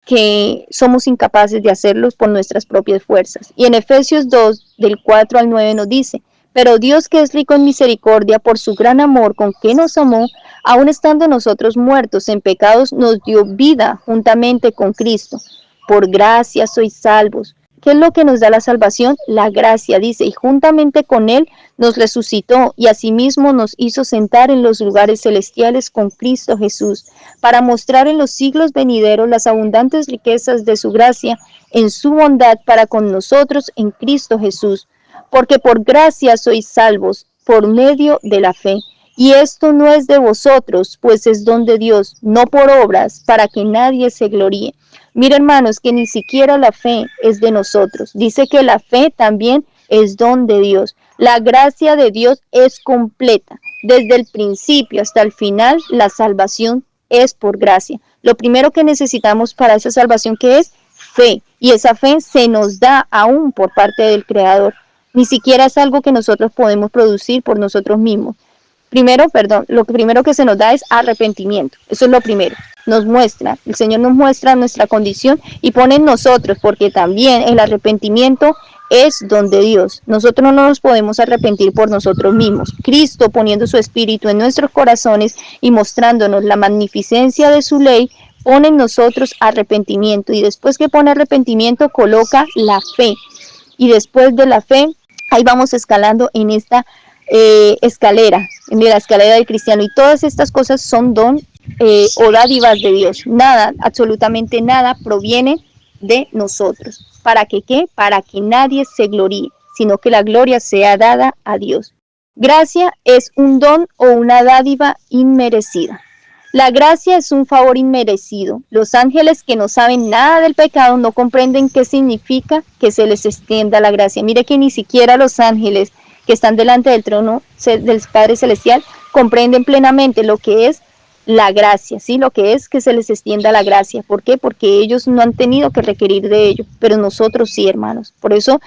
que somos incapaces de hacerlos por nuestras propias fuerzas. Y en Efesios 2, del 4 al 9 nos dice, pero Dios que es rico en misericordia por su gran amor con que nos amó, aun estando nosotros muertos en pecados, nos dio vida juntamente con Cristo. Por gracia sois salvos. ¿Qué es lo que nos da la salvación? La gracia, dice, y juntamente con Él nos resucitó y asimismo nos hizo sentar en los lugares celestiales con Cristo Jesús, para mostrar en los siglos venideros las abundantes riquezas de su gracia en su bondad para con nosotros en Cristo Jesús. Porque por gracia sois salvos por medio de la fe. Y esto no es de vosotros, pues es don de Dios, no por obras, para que nadie se gloríe. Mira, hermanos, que ni siquiera la fe es de nosotros. Dice que la fe también es don de Dios. La gracia de Dios es completa. Desde el principio hasta el final, la salvación es por gracia. Lo primero que necesitamos para esa salvación, ¿qué es? Fe. Y esa fe se nos da aún por parte del Creador. Ni siquiera es algo que nosotros podemos producir por nosotros mismos. Lo primero que se nos da es arrepentimiento. Eso es lo primero. El Señor nos muestra nuestra condición y pone en nosotros, porque también el arrepentimiento es don de Dios. Nosotros no nos podemos arrepentir por nosotros mismos. Cristo, poniendo su Espíritu en nuestros corazones y mostrándonos la magnificencia de su ley, pone en nosotros arrepentimiento. Y después que pone arrepentimiento, coloca la fe. Y después de la fe, ahí vamos escalando en esta escalera, en la escalera del cristiano. Y todas estas cosas son don o dádivas de Dios. Nada, absolutamente nada proviene de nosotros. ¿Para que qué? Para que nadie se gloríe, sino que la gloria sea dada a Dios. Gracia es un don o una dádiva inmerecida. La gracia es un favor inmerecido. Los ángeles que no saben nada del pecado no comprenden qué significa que se les extienda la gracia. Mire que ni siquiera los ángeles que están delante del trono del Padre Celestial comprenden plenamente lo que es la gracia, ¿sí? Lo que es que se les extienda la gracia. ¿Por qué? Porque ellos no han tenido que requerir de ello, pero nosotros sí, hermanos. Por eso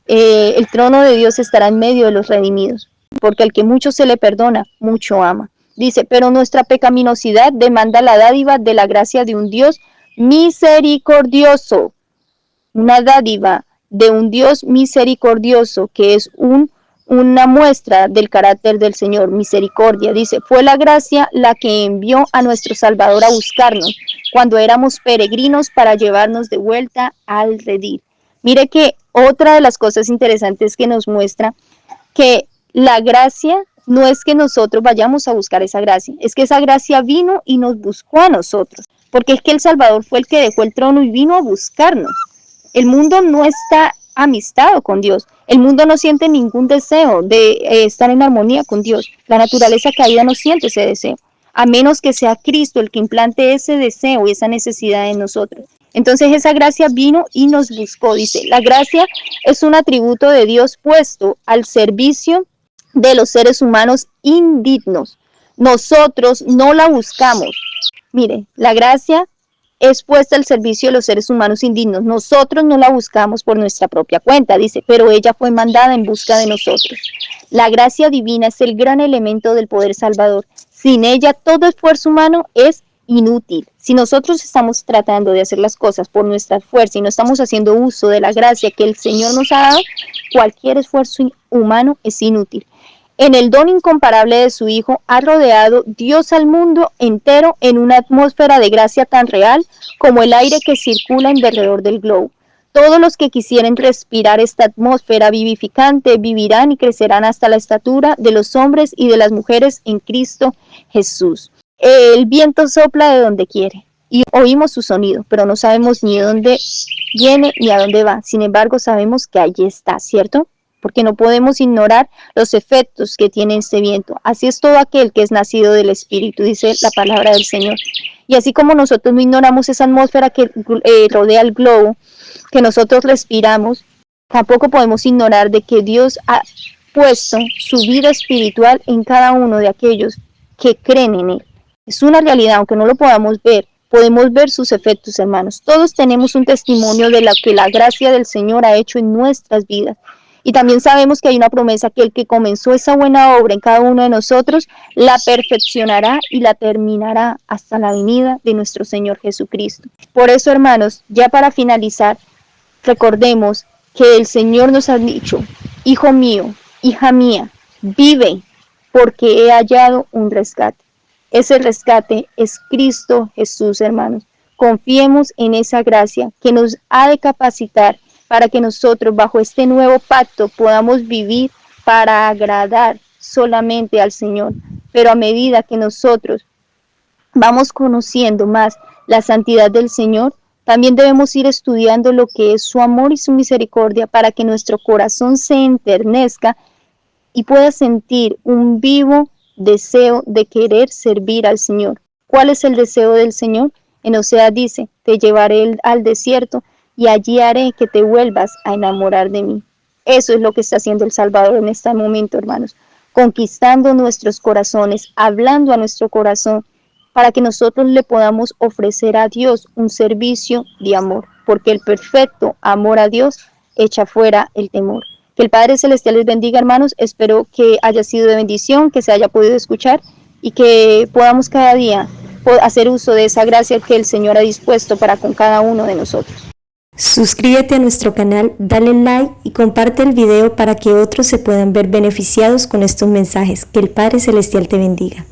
el trono de Dios estará en medio de los redimidos, porque al que mucho se le perdona, mucho ama. Dice, pero nuestra pecaminosidad demanda la dádiva de la gracia de un Dios misericordioso, una dádiva de un Dios misericordioso, que es una muestra del carácter del Señor, misericordia. Dice, fue la gracia la que envió a nuestro Salvador a buscarnos cuando éramos peregrinos para llevarnos de vuelta al redil. Mire que otra de las cosas interesantes que nos muestra que la gracia no es que nosotros vayamos a buscar esa gracia, es que esa gracia vino y nos buscó a nosotros, porque es que el Salvador fue el que dejó el trono y vino a buscarnos. El mundo no está amistado con Dios. El mundo no siente ningún deseo de estar en armonía con Dios. La naturaleza caída no siente ese deseo, a menos que sea Cristo el que implante ese deseo y esa necesidad en nosotros. Entonces esa gracia vino y nos buscó. Dice, la gracia es un atributo de Dios puesto al servicio de los seres humanos indignos. Nosotros no la buscamos. Mire, la gracia es puesta al servicio de los seres humanos indignos. Nosotros no la buscamos por nuestra propia cuenta, dice, pero ella fue mandada en busca de nosotros. La gracia divina es el gran elemento del poder salvador. Sin ella, todo esfuerzo humano es inútil. Si nosotros estamos tratando de hacer las cosas por nuestra fuerza y no estamos haciendo uso de la gracia que el Señor nos ha dado, cualquier esfuerzo humano es inútil. En el don incomparable de su Hijo ha rodeado Dios al mundo entero en una atmósfera de gracia tan real como el aire que circula en derredor del globo. Todos los que quisieren respirar esta atmósfera vivificante vivirán y crecerán hasta la estatura de los hombres y de las mujeres en Cristo Jesús. El viento sopla de donde quiere y oímos su sonido, pero no sabemos ni de dónde viene ni a dónde va. Sin embargo, sabemos que allí está, ¿cierto? Porque no podemos ignorar los efectos que tiene este viento. Así es todo aquel que es nacido del Espíritu, dice la palabra del Señor. Y así como nosotros no ignoramos esa atmósfera que rodea el globo, que nosotros respiramos, tampoco podemos ignorar de que Dios ha puesto su vida espiritual en cada uno de aquellos que creen en Él. Es una realidad, aunque no lo podamos ver, podemos ver sus efectos, hermanos. Todos tenemos un testimonio de lo que la gracia del Señor ha hecho en nuestras vidas. Y también sabemos que hay una promesa que el que comenzó esa buena obra en cada uno de nosotros, la perfeccionará y la terminará hasta la venida de nuestro Señor Jesucristo. Por eso, hermanos, ya para finalizar, recordemos que el Señor nos ha dicho, hijo mío, hija mía, vive, porque he hallado un rescate. Ese rescate es Cristo Jesús, hermanos. Confiemos en esa gracia que nos ha de capacitar para que nosotros bajo este nuevo pacto podamos vivir para agradar solamente al Señor. Pero a medida que nosotros vamos conociendo más la santidad del Señor, también debemos ir estudiando lo que es su amor y su misericordia para que nuestro corazón se enternezca y pueda sentir un vivo deseo de querer servir al Señor. ¿Cuál es el deseo del Señor? En Oseas dice, te llevaré al desierto y allí haré que te vuelvas a enamorar de mí. Eso es lo que está haciendo el Salvador en este momento, hermanos, conquistando nuestros corazones, hablando a nuestro corazón, para que nosotros le podamos ofrecer a Dios un servicio de amor, porque el perfecto amor a Dios echa fuera el temor. Que el Padre Celestial les bendiga, hermanos. Espero que haya sido de bendición, que se haya podido escuchar y que podamos cada día hacer uso de esa gracia que el Señor ha dispuesto para con cada uno de nosotros. Suscríbete a nuestro canal, dale like y comparte el video para que otros se puedan ver beneficiados con estos mensajes. Que el Padre Celestial te bendiga.